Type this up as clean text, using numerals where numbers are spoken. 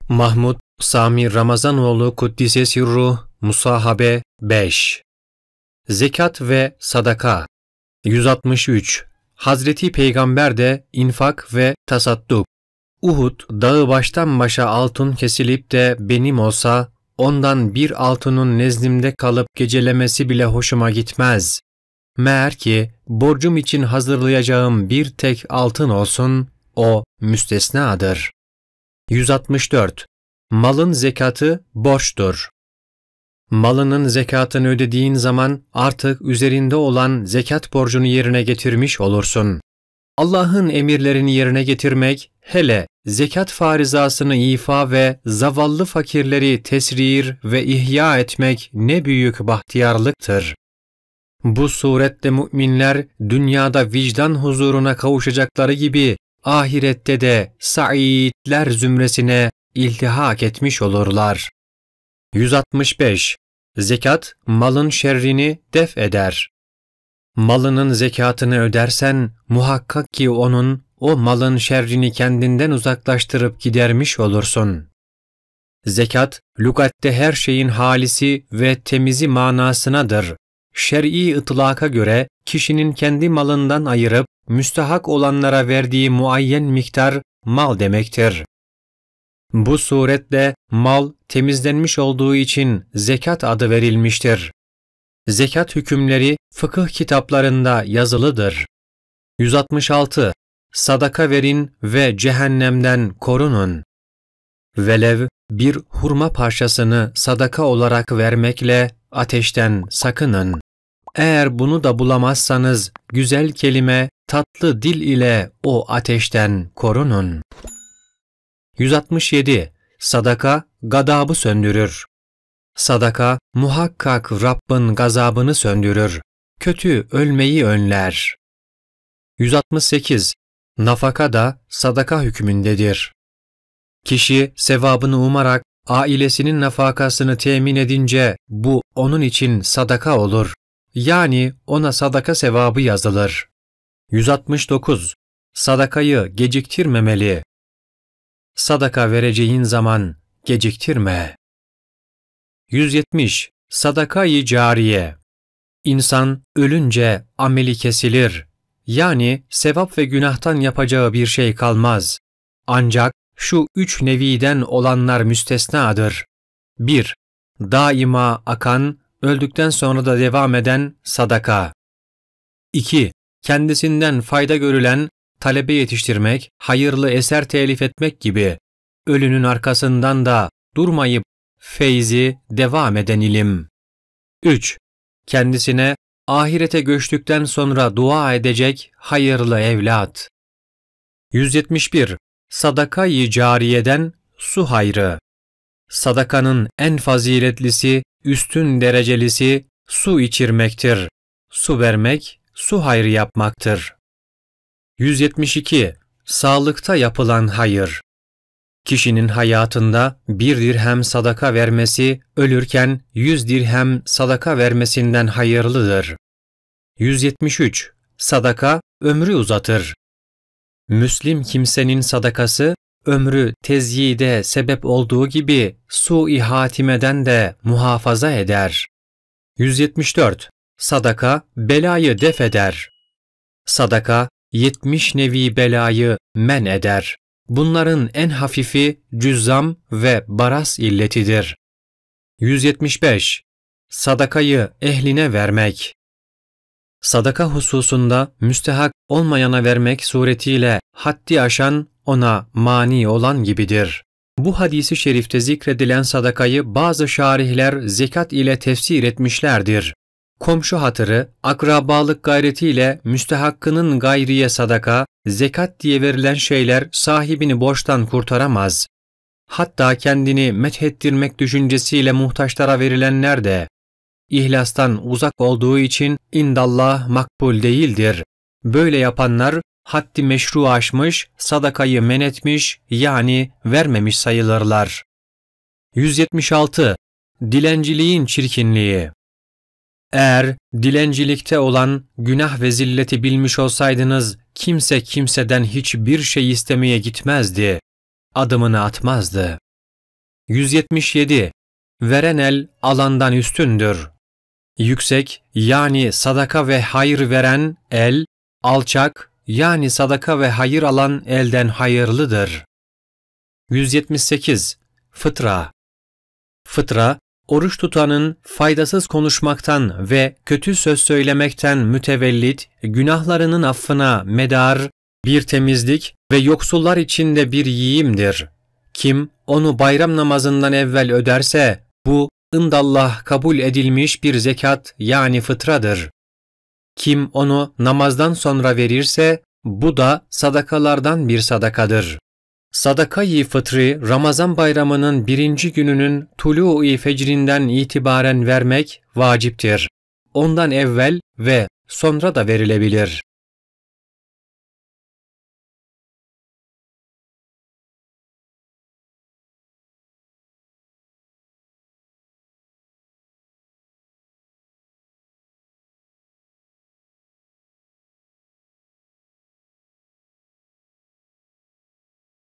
Mahmud Sami Ramazanoğlu Kuddise Sirruh Musahabe 5 Zekat ve Sadaka 163 Hazreti Peygamber de infak ve tasadduk. Uhud dağı baştan başa altın kesilip de benim olsa ondan bir altının nezdimde kalıp gecelemesi bile hoşuma gitmez. Meğer ki borcum için hazırlayacağım bir tek altın olsun, o müstesnadır. 164 Malın zekatı borçtur. Malının zekatını ödediğin zaman artık üzerinde olan zekat borcunu yerine getirmiş olursun. Allah'ın emirlerini yerine getirmek, hele zekat farizasını ifa ve zavallı fakirleri tesrir ve ihya etmek ne büyük bahtiyarlıktır. Bu surette müminler dünyada vicdan huzuruna kavuşacakları gibi ahirette de saidler zümresine iltihak etmiş olurlar. 165 Zekat malın şerrini def eder. Malının zekatını ödersen muhakkak ki o malın şerrini kendinden uzaklaştırıp gidermiş olursun. Zekat, lügatte her şeyin halisi ve temizi manasınadır. Şer'i ıtlaka göre kişinin kendi malından ayırıp müstahak olanlara verdiği muayyen miktar mal demektir. Bu suretle mal temizlenmiş olduğu için zekat adı verilmiştir. Zekat hükümleri fıkıh kitaplarında yazılıdır. 166 Sadaka verin ve cehennemden korunun. Velev bir hurma parçasını sadaka olarak vermekle ateşten sakının. Eğer bunu da bulamazsanız güzel kelime, tatlı dil ile o ateşten korunun. 167 Sadaka gadabı söndürür. Sadaka muhakkak Rabbin gazabını söndürür. Kötü ölmeyi önler. 168 Nafaka da sadaka hükmündedir. Kişi sevabını umarak ailesinin nafakasını temin edince bu onun için sadaka olur. Yani ona sadaka sevabı yazılır. 169 Sadakayı geciktirmemeli. Sadaka vereceğin zaman geciktirme. 170 Sadaka-i cariye. İnsan ölünce ameli kesilir. Yani sevap ve günahtan yapacağı bir şey kalmaz. Ancak şu üç neviden olanlar müstesnadır. 1. Daima akan, öldükten sonra da devam eden sadaka. 2. Kendisinden fayda görülen, talebe yetiştirmek, hayırlı eser telif etmek gibi. Ölünün arkasından da durmayıp feyzi devam eden ilim. 3. Kendisine ahirete göçtükten sonra dua edecek hayırlı evlat. 171. Sadaka-i cariyeden su hayrı. Sadakanın en faziletlisi, üstün derecelisi su içirmektir. Su vermek, su hayrı yapmaktır. 172. Sağlıkta yapılan hayır. Kişinin hayatında 1 dirhem sadaka vermesi, ölürken 100 dirhem sadaka vermesinden hayırlıdır. 173. Sadaka ömrü uzatır. Müslim kimsenin sadakası, ömrü tezyide sebep olduğu gibi su-i hatimeden de muhafaza eder. 174. Sadaka belayı def eder. Sadaka 70 nevi belayı men eder. Bunların en hafifi cüzzam ve baras illetidir. 175. Sadakayı ehline vermek. Sadaka hususunda müstehak olmayana vermek suretiyle haddi aşan ona mani olan gibidir. Bu hadisi şerifte zikredilen sadakayı bazı şarihler zekat ile tefsir etmişlerdir. Komşu hatırı, akrabalık gayretiyle müstehakkının gayriye sadaka, zekat diye verilen şeyler sahibini borçtan kurtaramaz. Hatta kendini methettirmek düşüncesiyle muhtaçlara verilenler de, ihlastan uzak olduğu için indallah makbul değildir. Böyle yapanlar haddi meşru aşmış, sadakayı men etmiş yani vermemiş sayılırlar. 176. Dilenciliğin çirkinliği. Eğer dilencilikte olan günah ve zilleti bilmiş olsaydınız, kimse kimseden hiçbir şey istemeye gitmezdi, adımını atmazdı. 177. Veren el alandan üstündür. Yüksek yani sadaka ve hayır veren el, alçak yani sadaka ve hayır alan elden hayırlıdır. 178. Fıtra. Fıtra, oruç tutanın faydasız konuşmaktan ve kötü söz söylemekten mütevellit, günahlarının affına medar, bir temizlik ve yoksullar içinde bir yiyimdir. Kim onu bayram namazından evvel öderse, bu indallah kabul edilmiş bir zekat yani fıtradır. Kim onu namazdan sonra verirse, bu da sadakalardan bir sadakadır. Sadaka-i fıtrı Ramazan bayramının 1. gününün tulu-i fecrinden itibaren vermek vaciptir. Ondan evvel ve sonra da verilebilir.